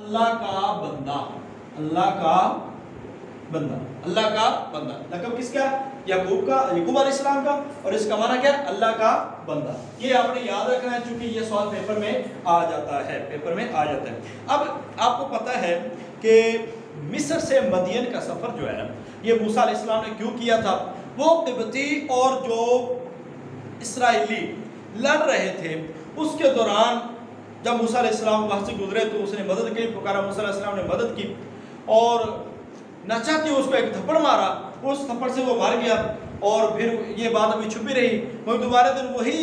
اللہ کا بندہ، اللہ کا بندہ، اللہ کا بندہ۔ لقب کس کا؟ یعقوب کا، یعقوب علیہ السلام کا، اور اس کا معنی کیا ہے؟ اللہ کا بندہ۔ یہ آپ نے یاد رکھنا ہے چونکہ یہ سوال پیپر میں آ جاتا ہے، پیپر میں آ جاتا ہے۔ اب آپ کو پتہ ہے کہ مصر سے مدین کا سفر جو ہے یہ موسیٰ علیہ السلام نے کیوں کیا تھا؟ وہ قبطی اور جو اسرائیلی لڑ رہے تھے اس کے دوران جب موسیٰ علیہ السلام وہاں سے گزرے تو اس نے مدد کی، پکارا، موسیٰ علیہ السلام نے مدد کی اور نہ چاہتے اس کو ایک تھپڑ مارا، اس تھپڑ سے وہ مر گیا اور پھر یہ بات ابھی چھپی رہی، مگر دوبارہ دن وہی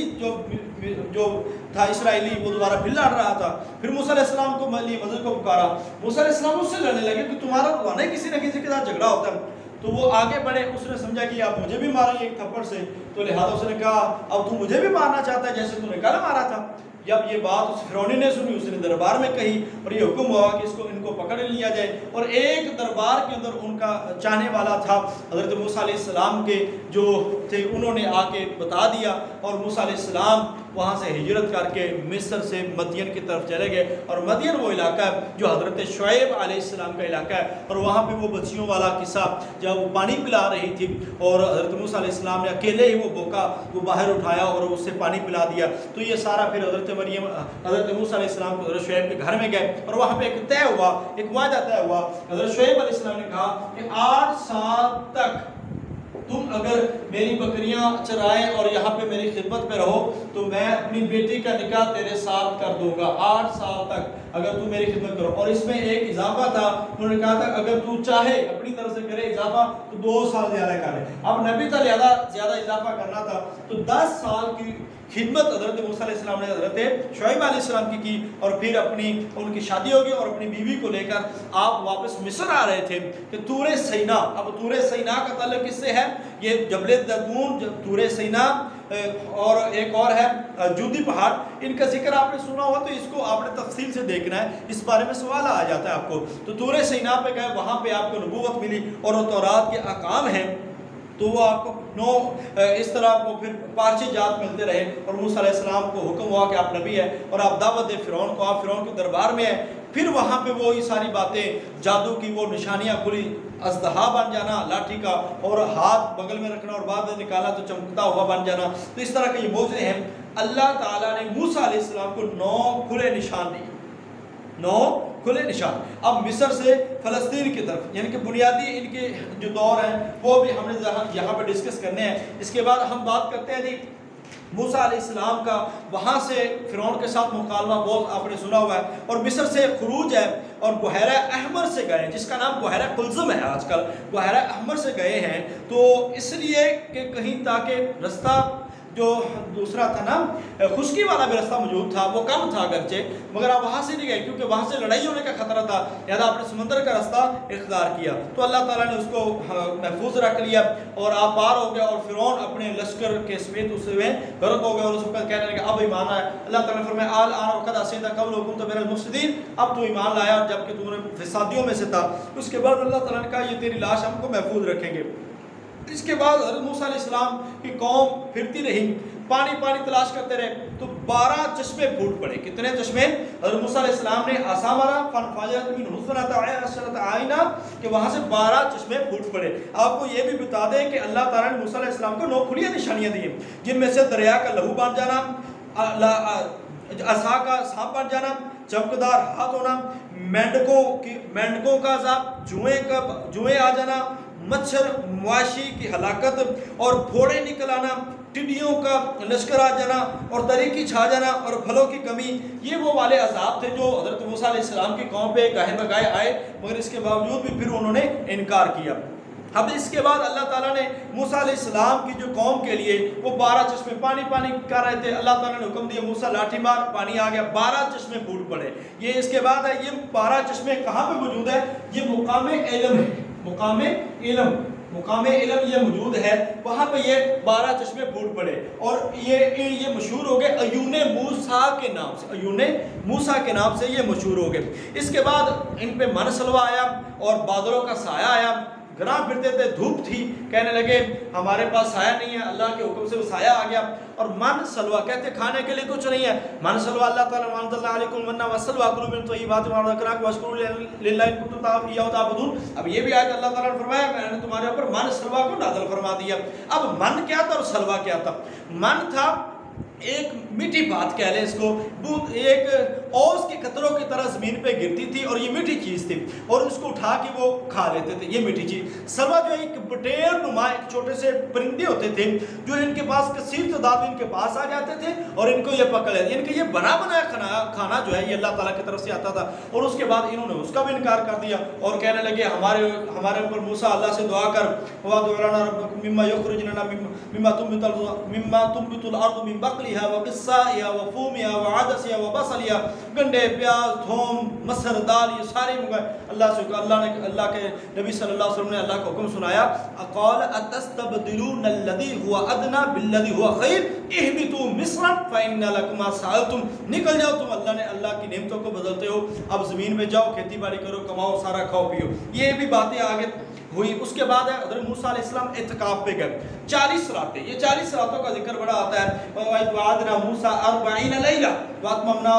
جو تھا اسرائیلی وہ دوبارہ پھر لڑ رہا تھا۔ پھر موسیٰ علیہ السلام کو مدد کو پکارا، موسیٰ علیہ السلام اس سے لڑنے لگے کہ تمہارا روزانہ کسی نہ کسی کے ساتھ جھگڑا ہوتا ہے۔ تو وہ آگے بڑھے، اس نے سمجھا کہ آپ مجھے بھی ماریں گے ایک تھپڑ سے، تو لہٰذا اس نے کہا اب تو مجھے بھی مارنا چاہتا ہے جیسے تو نے کل مارا تھا۔ جب یہ بات اس فرعونی نے سنی، اس نے دربار میں کہی اور یہ حکم ہوا کہ ان کو پکڑ لیا جائے، اور ایک دربار کے اندر ان کا چاہنے والا تھا حضرت موسیٰ علیہ السلام کے جو تھے، انہوں نے آ کے بتا دیا اور موسیٰ علیہ السلام وہاں سے ہجرت کر کے مصر سے مدین کی طرف چلے گئے، اور مدین وہ علاقہ ہے جو حضرت شعیب علیہ السلام کا علاقہ ہے، اور وہاں پہ وہ بچیوں والا قصہ جب وہ پانی پلا رہی تھی اور حضرت موسیٰ علیہ السلام نے اکیلے ہی وہ بوکا وہ باہر اٹھایا اور اس سے پانی پلا دیا، تو یہ سارا پھر حضرت موسیٰ علیہ السلام کو حضرت شعیب کے گھر میں گئے اور وہاں پہ ایک طے ہوا، ایک وعدہ طے ہوا۔ حضرت شعیب علیہ السلام نے کہا کہ 8 سال تک تم اگر میری بکریاں چرائیں اور یہاں پہ میری خدمت میں رہو تو میں اپنی بیٹی کا نکاح تیرے ساتھ کر دوں گا، 8 سال تک اگر تم میری خدمت کرو۔ اور اس میں ایک اضافہ تھا، انہوں نے کہا تھا اگر تو چاہے اپنی طرف سے کرے اضافہ تو 2 سال زیادہ کرے۔ اب نبی تھا زیادہ اضافہ کرنا تھا تو 10 سال کی خدمت حضرت موسیٰ علیہ السلام نے حضرت شعیب علیہ السلام کی اور پھر ان کی شادی ہوگی اور اپنی بیوی کو لے کر آپ واپس مصر آ رہے تھے کہ طور سینا۔ اب طور سینا کا تعلق کس سے ہے؟ یہ جبل زیتون، طور سینا اور ایک اور ہے جودی پہاڑ، ان کا ذکر آپ نے سنا ہوا تو اس کو آپ نے تفصیل سے دیکھنا ہے، اس بارے میں سوال آ جاتا ہے آپ کو۔ تو طور سینا پہ گئے، وہاں پہ آپ کو نبوت ملی اور وہ تورات کے احکام ہیں، تو وہ آپ کو اس طرح وہ پھر پارچے جات ملتے رہے اور موسیٰ علیہ السلام کو حکم ہوا کہ آپ نبی ہیں اور آپ دعوت دیں فرعون کو، آپ فرعون کے دربار میں ہیں۔ پھر وہاں پہ وہی ساری باتیں، جادو کی وہ نشانیاں کھلی، اژدہا بن جانا لاٹھی کا اور ہاتھ بغل میں رکھنا اور بعد میں نکالا تو چمکتا ہوا بن جانا، تو اس طرح کے یہ معجزے ہیں۔ اللہ تعالیٰ نے موسیٰ علیہ السلام کو 9 کھلے نشان دیے، 9 کھلے نشان۔ اب مصر سے فلسطین کی طرف، یعنی کہ بنیادی ان کے جو دور ہیں وہ بھی ہم نے یہاں پہ ڈسکس کرنے ہیں۔ اس کے بعد ہم بات کرتے ہیں جی موسیٰ علیہ السلام کا، وہاں سے فرعون کے ساتھ مکالمہ بہت آپ نے سنا ہوا ہے، اور مصر سے خروج ہے اور بحیرہ احمر سے گئے، جس کا نام بحیرہ قلزم ہے آج کل، بحیرہ احمر سے گئے ہیں، تو اس لیے کہ کہیں تاکہ رستہ جو دوسرا تھا نا خشکی والا بھی رستہ موجود تھا، وہ کم تھا اگرچہ، مگر آپ وہاں سے نہیں گئے کیونکہ وہاں سے لڑائی ہونے کا خطرہ تھا، لہذا آپ نے سمندر کا رستہ اختیار کیا، تو اللہ تعالیٰ نے اس کو محفوظ رکھ لیا اور آپ پار ہو گئے، اور فرعون اپنے لشکر کے سمیت اس میں غرق ہو گئے اور اس وقت کہنے لگے اب ایمان آیا۔ اللہ تعالیٰ نے فرمایا الآن وقد عصیت قبل وکنت من المفسدین، اب تو ایمان لایا جبکہ تم نے فسادیوں میں سے تھا۔ اس کے بعد اللہ تعالیٰ نے کہا یہ تیری لاش ہم کو محفوظ رکھیں گے۔ اس کے بعد حضرت موسیٰ علیہ السلام کی قوم پھرتی رہی، پانی تلاش کرتے رہے، تو 12 چشمے پھوٹ پڑے۔ کتنے چشمے؟ حضرت موسیٰ علیہ السلام نے عصا مارا فانفجرت منہ 12 عیناں، کہ وہاں سے 12 چشمے پھوٹ پڑے۔ آپ کو یہ بھی بتا دیں کہ اللہ تعالیٰ نے موسیٰ علیہ السلام کو 9 کھلی نشانیاں دی، جن میں سے دریا کا لہو بن جانا، عصا کا سانپ بن جانا، چمکدار ہاتھ ہونا، مینڈکوں کا عذاب، جوئیں آ جانا، مچھر مواشی کی ہلاکت اور پھوڑے نکل آنا، ٹڈیوں کا لشکر آ جانا اور تریکی چھا جانا اور پھلوں کی کمی، یہ وہ والے عذاب تھے جو حضرت موسیٰ علیہ السلام کی قوم پہ گاہے بگاہے آئے، مگر اس کے باوجود بھی پھر انہوں نے انکار کیا۔ اب اس کے بعد اللہ تعالیٰ نے موسیٰ علیہ السلام کی جو قوم کے لیے وہ 12 چشمے پانی کر رہے تھے، اللہ تعالیٰ نے حکم دیا موسیٰ لاٹھی مار، پانی آ گیا، 12 چشمے پھوٹ پڑے۔ یہ اس کے بعد ہے، یہ 12 چشمے کہاں پہ موجود ہے؟ یہ مقام علم ہے، مقام علم یہ موجود ہے، وہاں پہ یہ 12 چشمے پھوٹ پڑے اور یہ مشہور ہو گئے عیون موسیٰ کے نام سے، عیون موسیٰ کے نام سے یہ مشہور ہو گئے۔ اس کے بعد ان پہ من سلوا آیا اور بادلوں کا سایہ آیا، گراں پھرتے تھے، دھوپ تھی، کہنے لگے ہمارے پاس سایہ نہیں ہے، اللہ کے حکم سے وہ سایہ آ گیا. اور من سلوا، کہتے کھانے کے لیے کچھ نہیں ہے، من سلوا اللہ تعالیٰ وانزلنا علیکم من وسلوا کلوا من طیبات ما رزقناکم واشکروا للہ ان کنتم ایاہ تعبدون. اب یہ بھی آیت اللہ تعالیٰ نے فرمایا میں نے تمہارے اوپر من سلوا کو نازل فرما دیا. اب من کیا تھا اور سلوا کیا تھا؟ من تھا ایک میٹھی بات کہہ لیں اس کو، ایک اوس کے قطروں کی طرح زمین پہ گرتی تھی اور یہ میٹھی چیز تھی اور اس کو اٹھا کے وہ کھا لیتے تھے، یہ میٹھی چیز. سلوا جو ایک بٹیر نما ایک چھوٹے سے پرندے ہوتے تھے جو ان کے پاس کثیر تعداد میں ان کے پاس آ جاتے تھے اور ان کو یہ پکڑ لیتے. ان کا یہ بنا بنایا کھانا جو ہے یہ اللہ تعالیٰ کی طرف سے آتا تھا. اور اس کے بعد انہوں نے اس کا بھی انکار کر دیا اور کہنے لگے ہمارے اوپر موسیٰ اللہ سے دعا کر وَادْعُ لَنَا رَبَّكُم مِّمَّا يُخْرِجُ لَنَا مِمَّا تُنبِتُ الْأَرْضُ مِن بَقْلِهَا وَقِثَّائِهَا وَفُومِهَا وَعَدَسِهَا وَبَصَلِهَا. گنڈے، پیاز، تھوم، مسر، دال، یہ سارے اللہ کے نبی صلی اللہ علیہ وسلم نے اللہ کا حکم سنایا. قال اتستبدلون الذي هو ادنى بالذي هو خير اهبطوا مصرا فان لكم ما سألتم. نکل جاؤ تم اللہ کی نعمتوں کو بدلتے ہو، اب زمین میں جاؤ، کھیتی باڑی کرو، کماؤ، سارا کھاؤ پیو. یہ بھی باتیں آگے ہوئی. اس کے بعد حضرت موسیٰ علیہ السلام اعتکاف پہ گئے. 40 راتیں، یہ 40 راتوں کا ذکر بڑا آتا ہے. وَوَعَدْنَا مُوسَىٰ 40 لَيْلَةً وَأَتْمَمْنَا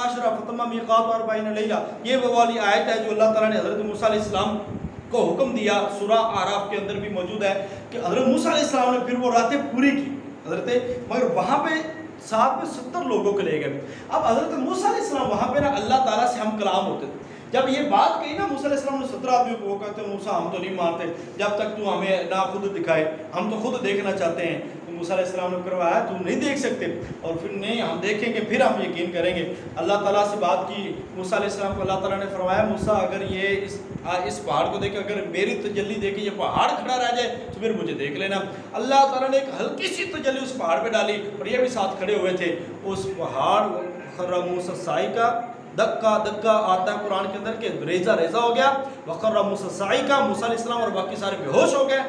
10 فَتَمَّ مِيقَاتُ 40 لَيْلَةً. یہ وہ والی آیت ہے جو اللہ تعالیٰ نے حضرت موسیٰ علیہ السلام کو حکم دیا. سورہ اعراف کے اندر بھی موجود ہے کہ حضرت موسیٰ علیہ السلام نے پھر وہ راتیں پوری کی مگر وہاں پہ ساتھ میں 70 لوگوں کو لے گئے. اب حضرت موسیٰ علیہ السلام وہاں پہ نا اللہ تعالیٰ سے ہم کلام ہوتے تھے. جب یہ بات کہی نا موسیٰ علیہ السلام نے 17 آدمیوں کو، وہ کہتے ہیں موسیٰ ہم تو نہیں مانتے جب تک تو ہمیں نہ خود دکھائے، ہم تو خود دیکھنا چاہتے ہیں. موسیٰ علیہ السلام نے کروایا تم نہیں دیکھ سکتے، اور پھر نہیں ہم دیکھیں گے پھر ہم یقین کریں گے. اللہ تعالیٰ سے بات کی موسیٰ علیہ السلام کو. اللہ تعالیٰ نے فرمایا موسیٰ اگر یہ اس پہاڑ کو دیکھے، اگر میری تجلی دیکھے یہ پہاڑ کھڑا رہ جائے تو پھر مجھے دیکھ لینا. اللہ تعالیٰ نے ایک ہلکی سی تجلی اس پہاڑ پہ ڈالی اور یہ بھی ساتھ کھڑے ہوئے تھے. اس پہاڑ خر موسیٰ صاعقہ، دکا دکا آتا ہے قرآن کے اندر کہ ریزہ ریزہ ہو گیا. وخر موسیٰ صاعقہ، موسیٰ علیہ السلام اور باقی سارے بے ہوش ہو گئے.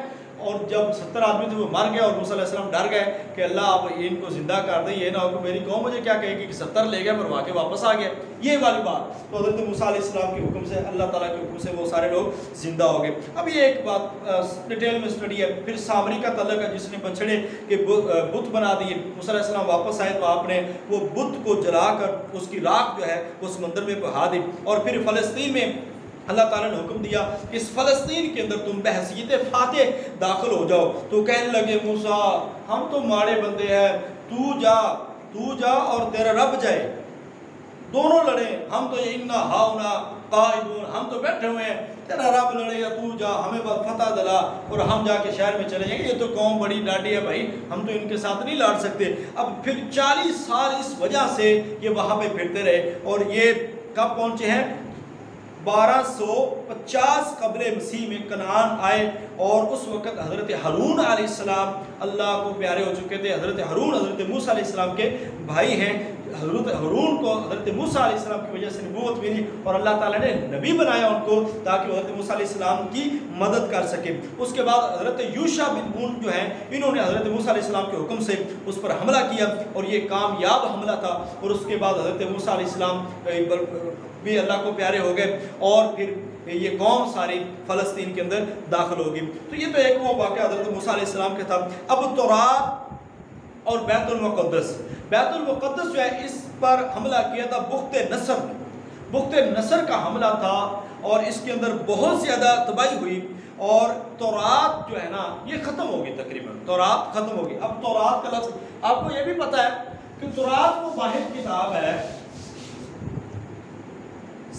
اور جب 70 آدمی تھے وہ مر گئے اور موسیٰ علیہ السلام ڈر گئے کہ اللہ آپ ان کو زندہ کر دیں، یہ نہ ہو کہ میری قوم مجھے کیا کہے گی کہ 70 لے گئے پر واقعی واپس آ گئے. یہ والی بات تو حضرت موسیٰ علیہ السلام کے حکم سے، اللہ تعالیٰ کے حکم سے وہ سارے لوگ زندہ ہو گئے. اب یہ ایک بات ڈیٹیل میں اسٹڈی ہے. پھر سامری کا تعلق ہے جس نے بچڑے کے بت بنا دیے. موسیٰ علیہ السلام واپس آئے تو آپ نے وہ بت کو جلا کر اس کی راکھ جو ہے وہ سمندر میں بہا دی. اور پھر فلسطین میں اللہ تعالیٰ نے حکم دیا کہ اس فلسطین کے اندر تم بحیثیت فاتح داخل ہو جاؤ. تو کہنے لگے موسیٰ ہم تو ماڑے بندے ہیں، تو جا اور تیرا رب جائے، دونوں لڑیں. ہم تو انا ہاؤنا قائدون، ہم تو بیٹھے ہوئے ہیں، تیرا رب لڑے یا تو جا، ہمیں بس فتح دلا اور ہم جا کے شہر میں چلے جائیں گے. یہ تو قوم بڑی ڈاڈی ہے بھائی، ہم تو ان کے ساتھ نہیں لڑ سکتے. اب پھر 40 سال اس وجہ سے یہ وہاں پہ پھرتے رہے. اور یہ کب پہنچے ہیں؟ 1250 قبل مسیح میں کنعان آئے. اور اس وقت حضرت ہارون علیہ السلام اللہ کو پیارے ہو چکے تھے. حضرت ہارون حضرت موسیٰ علیہ السلام کے بھائی ہیں. حضرت ہارون کو حضرت موسیٰ علیہ السلام کی وجہ سے نبوت ملی اور اللہ تعالیٰ نے نبی بنایا ان کو تاکہ وہ حضرت موسیٰ علیہ السلام کی مدد کر سکے. اس کے بعد حضرت یوشع بن نون جو ہیں انہوں نے حضرت موسیٰ علیہ السلام کے حکم سے اس پر حملہ کیا اور یہ کامیاب حملہ تھا. اور اس کے بعد حضرت موسیٰ علیہ السلام بھی اللہ کو پیارے ہو گئے اور پھر یہ قوم ساری فلسطین کے اندر داخل ہوگی. تو یہ تو ایک وہ واقعہ حضرت موسیٰ علیہ السلام کے تھا. اب تورات اور بیت المقدس جو ہے اس پر حملہ کیا تھا بخت نصر نے. بخت نصر کا حملہ تھا اور اس کے اندر بہت زیادہ تباہی ہوئی اور تورات جو ہے نا یہ ختم ہوگی، تقریباً تورات ختم ہوگی. اب تورات کا لفظ آپ کو یہ بھی پتہ ہے کہ تورات وہ واحد کتاب ہے،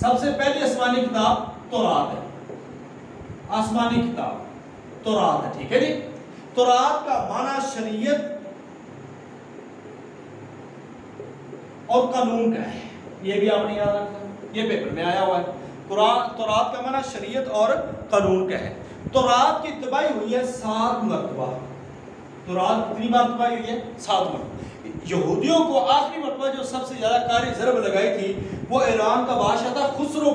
سب سے پہلی آسمانی کتاب تورات ہے. آسمانی کتاب تورات ہے، ٹھیک ہے جی. تورات کا معنی شریعت اور قانون کا ہے، یہ بھی آپ نے یاد رکھنا، یہ پیپر میں آیا ہوا ہے. تورات کا معنی شریعت اور قانون کا ہے. تورات کی تباہی ہوئی ہے 7 مرتبہ. تورات کتنی بار تباہی ہوئی ہے؟ 7 مرتبہ. یہودیوں کو آخری مرتبہ جو سب سے زیادہ کاری ضرب لگائی تھی وہ ایران کا بادشاہ تھا خسرو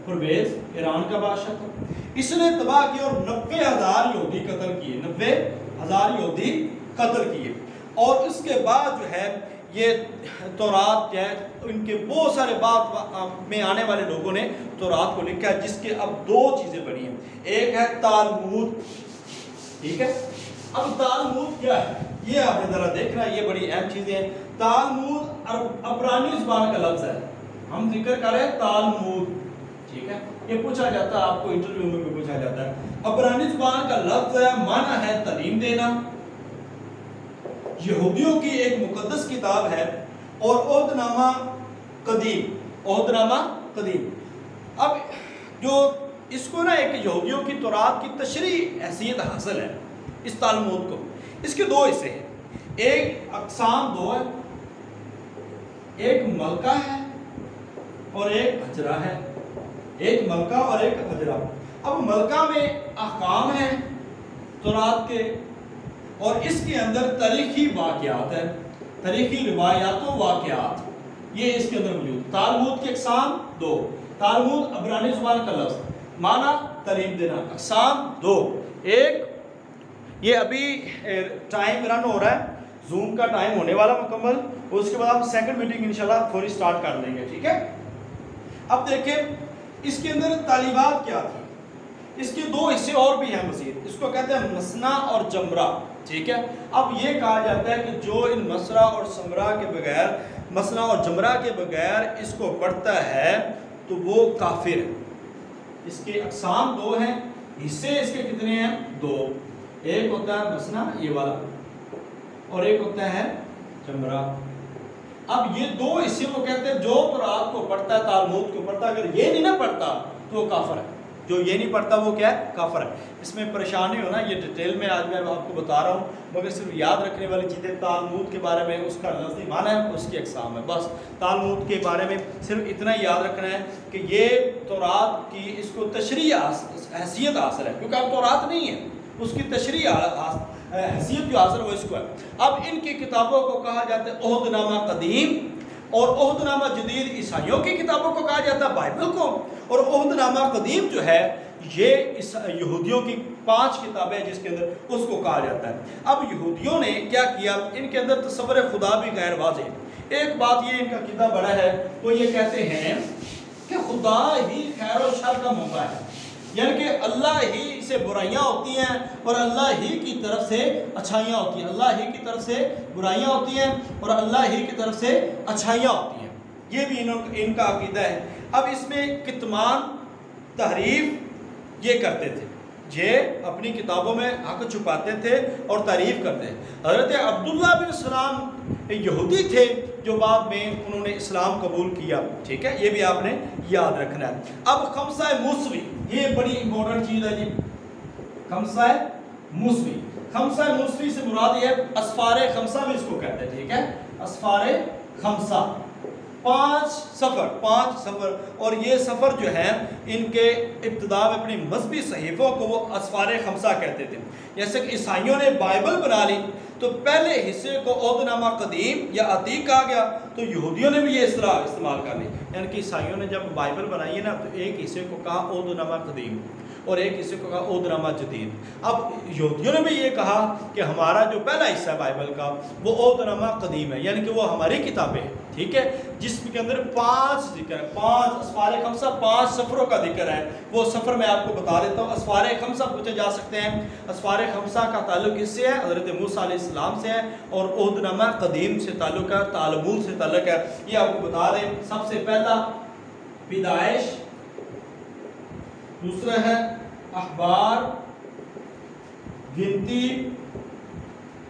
پرویز ایران کا بادشاہ تھا. اس نے تباہ کیا اور 90,000 یہودی قتل کیے. 90,000 یہودی قتل کیے. اور اس کے بعد جو ہے یہ تورات جو ہے ان کے بہت سارے بات میں آنے والے لوگوں نے تورات کو لکھا ہے، جس کے اب دو چیزیں بڑی ہیں، ایک ہے تالمود، ٹھیک ہے۔ اب تالمود کیا ہے یہ آپ نے ذرا دیکھنا ہے، یہ بڑی اہم چیزیں ہیں۔ تالمود عبرانی زبان کا لفظ ہے، ہم ذکر کر رہے ہیں تالمود، ٹھیک ہے، یہ پوچھا جاتا ہے آپ کو انٹرویو میں بھی پوچھا جاتا ہے۔ عبرانی زبان کا لفظ ہے، معنی ہے تعلیم دینا، یہودیوں کی ایک مقدس کتاب ہے اور عہد نامہ قدیم، عہد نامہ قدیم۔ اب جو اس کو نا ایک یہودیوں کی تورات کی تشریح حیثیت حاصل ہے اس تالمود کو، اس کے دو حصے ہیں، ایک اقسام دو ہے، ایک ملکہ ہے اور ایک حجرہ ہے، ایک ملکہ اور ایک حجرہ۔ اب ملکہ میں احکام ہیں تورات کے، اور اس کے اندر تاریخی واقعات ہیں، تاریخی روایات و واقعات، یہ اس کے اندر موجود۔ تالمود کی اقسام دو، تالمود عبرانی زبان کا لفظ، معنی تعلیم دینا، اقسام دو، ایک یہ ابھی ٹائم رن ہو رہا ہے، زوم کا ٹائم ہونے والا مکمل، اس کے بعد ہم سیکنڈ میٹنگ انشاءاللہ فوری سٹارٹ کر دیں گے، ٹھیک ہے۔ اب دیکھیں اس کے اندر تعلیمات کیا تھی، اس کے دو حصے اور بھی ہیں مزید، اس کو کہتے ہیں مسنا اور جمرہ، ٹھیک ہے۔ اب یہ کہا جاتا ہے کہ جو ان مسرا اور سمرا کے بغیر، مسنا اور جمرہ کے بغیر اس کو پڑھتا ہے تو وہ کافر ہے۔ اس کے اقسام دو ہیں، حصے اس کے کتنے ہیں؟ دو، ایک ہوتا ہے مسنا یہ والا اور ایک ہوتا ہے جمرہ۔ اب یہ دو حصے وہ کہتے ہیں جو تورات کو پڑھتا ہے، تالمود کو پڑھتا ہے، اگر یہ نہیں نہ پڑھتا تو وہ کافر ہے، جو یہ نہیں پڑھتا وہ کیا ہے؟ کافر ہے۔ اس میں پریشانی ہونا، یہ ڈیٹیل میں آج میں آپ کو بتا رہا ہوں، مگر صرف یاد رکھنے والی چیزیں تالمود کے بارے میں اس کا لفظی معنی ہے، اس کی اقسام ہے، بس تالمود کے بارے میں صرف اتنا یاد رکھنا ہے کہ یہ تورات کی اس کو تشریح حیثیت حاصل ہے، کیونکہ اب تورات نہیں ہے، اس کی تشریح حیثیت جو حاصل وہ اس کو ہے۔ اب ان کی کتابوں کو کہا جاتا ہے عہد نامہ قدیم، اور عہد نامہ جدید عیسائیوں کی کتابوں کو کہا جاتا ہے بائبل کو، اور عہد نامہ قدیم جو ہے یہ یہودیوں کی 5 کتابیں جس کے اندر اس کو کہا جاتا ہے۔ اب یہودیوں نے کیا کیا، ان کے اندر تصور خدا بھی غیر واضح ہے۔ ایک بات یہ ان کا عقیدہ بڑا ہے، وہ یہ کہتے ہیں کہ خدا ہی خیر و شر کا منبع ہے، یعنی کہ اللہ ہی سے برائیاں ہوتی ہیں اور اللہ ہی کی طرف سے اچھائیاں ہوتی ہیں، اللہ ہی کی طرف سے برائیاں ہوتی ہیں اور اللہ ہی کی طرف سے اچھائیاں ہوتی ہیں، یہ بھی ان کا عقیدہ ہے۔ اب اس میں کتمان، تحریف یہ کرتے تھے، یہ اپنی کتابوں میں حق چھپاتے تھے اور تعریف کرتے ہیں۔ حضرت عبداللہ بن سلام یہودی تھے جو بعد میں انہوں نے اسلام قبول کیا، ٹھیک ہے، یہ بھی آپ نے یاد رکھنا ہے۔ اب خمسہ موسوی، یہ بڑی امپورٹنٹ چیز ہے جی، خمسہ موسوی۔ خمسہ موسوی سے مراد یہ ہے اسفار خمسہ بھی اس کو کہتے ہیں، ٹھیک ہے، اسفار خمسہ، 5 سفر، اور یہ سفر جو ہے ان کے ابتدا میں اپنی مذہبی صحیفوں کو وہ اسفار خمسہ کہتے تھے۔ جیسے کہ عیسائیوں نے بائبل بنا لی تو پہلے حصے کو عہد نامہ قدیم یا عتیق کہا گیا، تو یہودیوں نے بھی یہ اصطلاح استعمال کر لی، یعنی کہ عیسائیوں نے جب بائبل بنائی ہے نا تو ایک حصے کو کہا عہد نامہ قدیم اور ایک حصے کو کہا عہد نامہ جدید۔ اب یہودیوں نے بھی یہ کہا کہ ہمارا جو پہلا حصہ ہے بائبل کا وہ عہد نامہ قدیم ہے، یعنی کہ وہ ہماری کتابیں ہیں، ٹھیک ہے، جس کے اندر 5 ذکر ہے، 5 اسفار خمسہ، 5 سفروں کا ذکر ہے۔ وہ سفر میں آپ کو بتا دیتا ہوں۔ اسفار خمسہ پوچھے جا سکتے ہیں، اسفار خمسہ کا تعلق اس سے ہے، حضرت موسیٰ علیہ السلام سے ہے، اور عہد نامہ قدیم سے تعلق ہے، تالمود سے تعلق ہے، یہ آپ کو بتا دیں۔ سب سے پہلا پیدائش، دوسرا ہے اخبار، گنتی،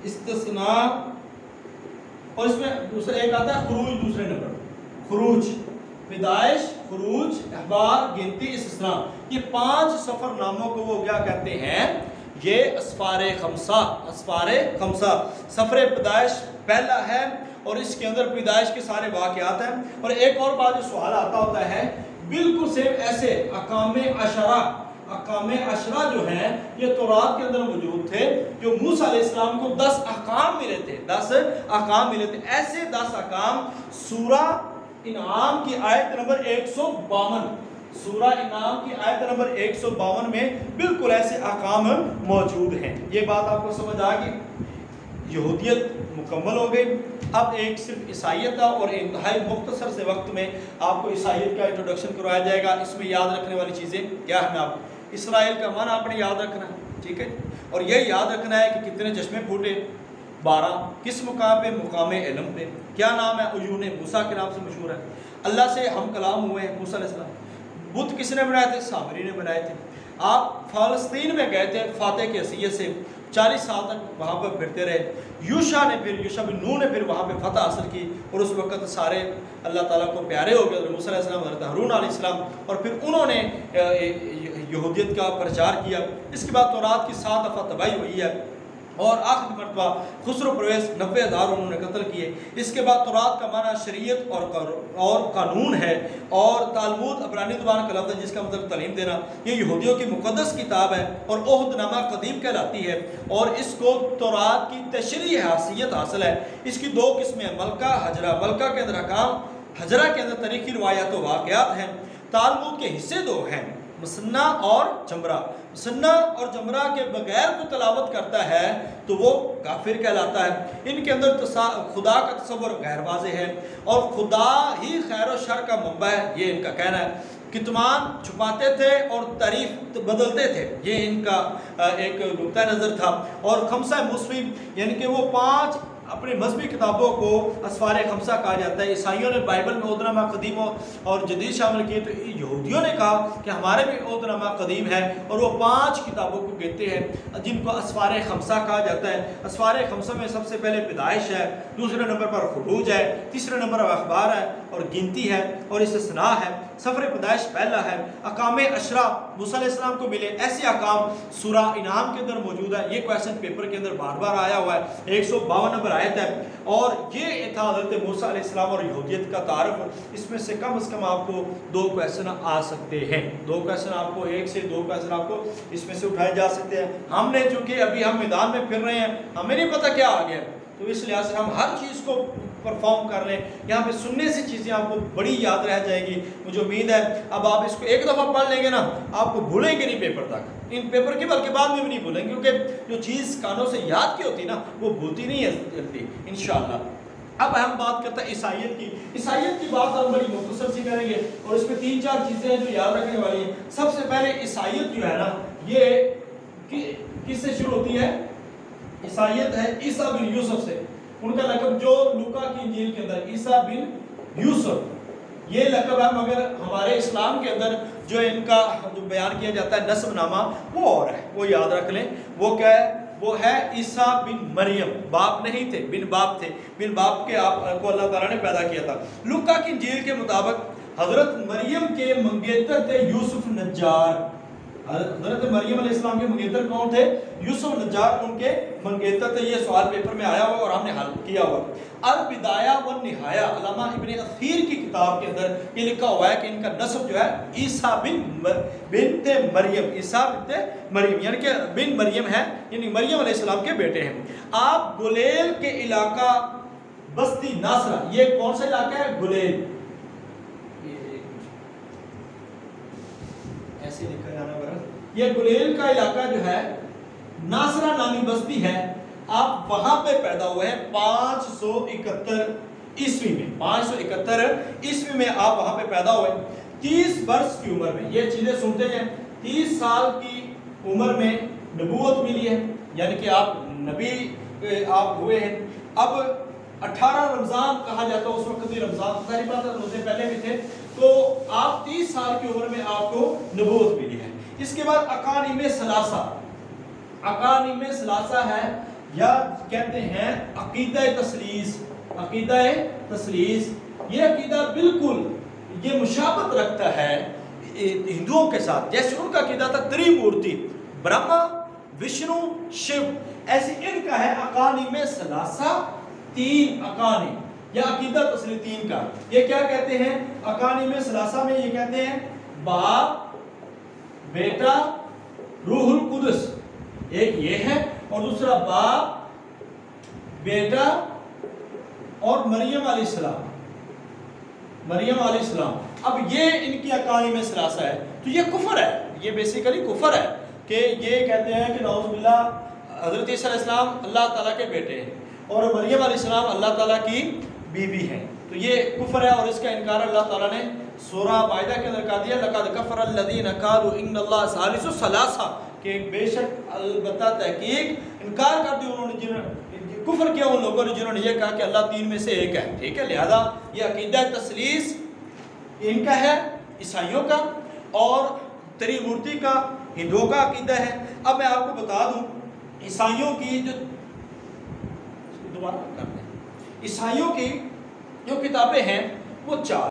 استثناء، اور اس میں دوسرا ایک آتا ہے خروج، دوسرے نمبر خروج، پیدائش، خروج، اخبار، گنتی، استثناء، یہ 5 سفر ناموں کو وہ کیا کہتے ہیں؟ یہ اسفار خمسہ، اسفار خمسہ۔ سفر پیدائش پہلا ہے اور اس کے اندر پیدائش کے سارے واقعات ہیں۔ اور ایک اور بات جو سوال آتا ہوتا ہے، بالکل سیم ایسے احکام عشرہ جو ہیں یہ تورات کے اندر موجود تھے، جو موسیٰ علیہ السلام کو 10 احکام ملے تھے، 10 احکام ملے تھے، ایسے 10 احکام سورہ انعام کی آیت نمبر 152، سورہ انعام کی آیت نمبر 152 میں بالکل ایسے احکام موجود ہیں۔ یہ بات آپ کو سمجھ آ گئی؟ یہودیت مکمل ہو گئی. اب ایک صرف عیسائیت تھا اور انتہائی مختصر سے وقت میں آپ کو عیسائیت کا انٹروڈکشن کروایا جائے گا. اس میں یاد رکھنے والی چیزیں کیا ہیں؟ آپ اسرائیل کا معنی آپ نے یاد رکھنا ہے, ٹھیک ہے, اور یہ یاد رکھنا ہے کہ کتنے چشمے پھوٹے, 12, کس مقام پہ؟ مقام علم پہ. کیا نام ہے؟ عیون موسیٰ کے نام سے مشہور ہے. اللہ سے ہم کلام ہوئے ہیں موسیٰ علیہ السلام. بت کس نے بنائے تھے؟ سامری نے بنائے تھے. آپ فلسطین میں گئے تھے فاتح کی حیثیت سے, 40 سال تک وہاں پر پھرتے رہے. یوشع بن نون نے پھر وہاں پہ فتح حاصل کی اور اس وقت سارے اللہ تعالیٰ کو پیارے ہو گئے. موسیٰ علیہ السلام, حضرت ہارون علیہ السلام, اور پھر انہوں نے یہودیت کا پرچار کیا. اس کے بعد تورات کی 7 دفعہ تباہی ہوئی ہے اور آخری مرتبہ خسرو پرویز 90,000 انہوں نے قتل کیے. اس کے بعد تورات کا معنی شریعت اور قانون ہے, اور تالمود عبرانی زبان کا لفظ ہے جس کا مطلب تعلیم دینا. یہ یہودیوں کی مقدس کتاب ہے اور عہد نامہ قدیم کہلاتی ہے, اور اس کو تورات کی تشریح حیثیت حاصل ہے. اس کی 2 قسمیں ہیں, ملکہ, حجرہ. ملکہ کے اندر احکام, حجرہ کے اندر تاریخی روایات و واقعات ہیں. تالمود کے حصے 2 ہیں, مسنہ اور جمرہ. مسنہ اور جمرہ کے بغیر کو تلاوت کرتا ہے تو وہ کافر کہلاتا ہے. ان کے اندر خدا کا تصور غیر واضح ہے اور خدا ہی خیر و شر کا منبع ہے, یہ ان کا کہنا ہے. کتمان چھپاتے تھے اور تعریف بدلتے تھے, یہ ان کا ایک نقطہ نظر تھا. اور خمسہ مصفی یعنی کہ وہ 5 اپنے مذہبی کتابوں کو اسفار خمسہ کہا جاتا ہے. عیسائیوں نے بائبل میں عہد نامہ قدیم اور جدید شامل کیے, تو یہودیوں نے کہا کہ ہمارے بھی عہد نامہ قدیم ہے, اور وہ 5 کتابوں کو کہتے ہیں جن کو اسفار خمسہ کہا جاتا ہے. اسفار خمسہ میں سب سے پہلے پیدائش ہے, دوسرے نمبر پر خروج ہے, تیسرے نمبر پر اخبار ہے اور گنتی ہے اور استثناء ہے. سفر پیدائش پہلا ہے. احکام عشرہ موسیٰ علیہ السلام کو ملے, ایسے احکام سورہ انعام کے اندر موجود ہے. یہ کویسچن پیپر کے اندر بار بار آیا ہوا ہے, 152 نمبر آیت ہے, اور یہ تھا حضرت موسیٰ علیہ السلام اور یہودیت کا تعارف. اس میں سے کم از کم آپ کو 2 کویسچن آ سکتے ہیں. 2 کویسچن آپ کو, 1 سے 2 کویسچن آپ کو اس میں سے اٹھائے جا سکتے ہیں. ہم نے چونکہ ابھی ہم میدان میں پھر رہے ہیں, ہمیں نہیں پتہ کیا آ گیا, تو اس لحاظ سے ہم ہر چیز کو پرفارم کر لیں. یہاں پہ سننے سے چیزیں آپ کو بڑی یاد رہ جائے گی. مجھے امید ہے اب آپ اس کو 1 دفعہ پڑھ لیں گے نا, آپ کو بھولیں گے نہیں پیپر تک, ان پیپر کے بلکہ بعد میں بھی نہیں بھولیں گے, کیونکہ جو چیز کانوں سے یاد کی ہوتی نا وہ بھولتی نہیں ہے جلدی انشاءاللہ. اب ہم بات کرتے ہیں عیسائیت کی. عیسائیت کی بات ہم بڑی مختصر سی کریں گے, اور اس میں 3-4 چیزیں ہیں جو یاد رکھنے والی ہیں. سب سے پہلے عیسائیت جو ہے نا, یہ کس سے شروع ہوتی ہے؟ عیسائیت ہے عیسیٰ بن یوسف سے. ان کا لقب جو لوکا کی انجیل کے اندر عیسیٰ بن یوسف, یہ لقب ہے, مگر ہمارے اسلام کے اندر جو ان کا جو بیان کیا جاتا ہے نسب نامہ وہ اور ہے, وہ یاد رکھ لیں. وہ کیا ہے؟ وہ ہے عیسیٰ بن مریم. باپ نہیں تھے, بن باپ تھے. بن باپ کے آپ کو اللہ تعالیٰ نے پیدا کیا تھا. لوکا کی انجیل کے مطابق حضرت مریم کے منگیتر تھے یوسف نجار. حضرت مریم علیہ السلام کے منگیتر کون تھے؟ یوسف نجار ان کے منگیتر تھے. یہ سوال پیپر میں آیا ہوا اور ہم نے حل کیا ہوا. البدایہ والنہایہ علامہ ابن اثیر کی کتاب کے اندر یہ لکھا ہوا ہے کہ ان کا نسب جو ہے عیسیٰ بنت مریم, عیسیٰ بنت مریم یعنی کہ بن مریم ہے, یعنی مریم علیہ السلام کے بیٹے ہیں. آپ گلیل کے علاقہ بستی ناصرہ, یہ کون سا علاقہ ہے؟ گلیل. ایسے لکھا جانا برا, یہ گلیل کا علاقہ جو ہے ناصرہ نامی بستی ہے. آپ وہاں پہ پیدا ہوئے ہیں 571 عیسوی میں. 571 عیسوی میں آپ وہاں پہ پیدا ہوئے 30 برس کی عمر میں. یہ چیزیں سنتے ہیں, 30 سال کی عمر میں نبوت ملی ہے, یعنی کہ آپ نبی آپ ہوئے ہیں. اب 18 رمضان کہا جاتا ہے, اس وقت بھی رمضان ظاہر بات ہے روزے پہلے بھی تھے, تو آپ 30 سال کی عمر میں آپ کو نبوت ملی ہے. اس کے بعد اقانیم ثلاثہ. اقانیم ثلاثہ ہے یا کہتے ہیں عقیدہ تثلیث. عقیدہ تثلیث, یہ عقیدہ بالکل یہ مشابہت رکھتا ہے ہندوؤں کے ساتھ. جیسے ان کا عقیدہ تھا تریمورتی, برہما, وشنو, شیو, ایسے ان کا ہے اقانیم ثلاثہ, 3 اقانیم یا عقیدہ تثلیث 3 کا. یہ کیا کہتے ہیں اقانیم ثلاثہ میں؟ یہ کہتے ہیں باپ, بیٹا, روح القدس. ایک یہ ہے, اور دوسرا باپ, بیٹا اور مریم علیہ السلام. مریم علیہ السلام. اب یہ ان کی اقانیم ثلاثہ ہے, تو یہ کفر ہے, یہ بیسیکلی کفر ہے کہ یہ کہتے ہیں کہ نعوذ باللہ حضرت عیسیٰ علیہ السلام اللہ تعالیٰ کے بیٹے ہیں. اور مریم علیہ السلام اللہ تعالیٰ کی بیوی ہے. تو یہ کفر ہے اور اس کا انکار اللہ تعالیٰ نے سورہ مائدہ کے اندر کہا دیا لقد کفر الذین قالوا ان اللہ ثالث ثلاثہ کہ بے شک البتہ تحقیق انکار کر دیا انہوں نے کفر کیا ان لوگوں نے جنہوں نے یہ کہا کہ اللہ تین میں سے ایک ہے. ٹھیک ہے, لہذا یہ عقیدہ تثلیث ان کا ہے, عیسائیوں کا, اور تری مورتی کا ہندوؤں کا عقیدہ ہے. اب میں آپ کو بتا دوں عیسائیوں کی جو عیسائیوں کی جو کتابیں ہیں وہ 4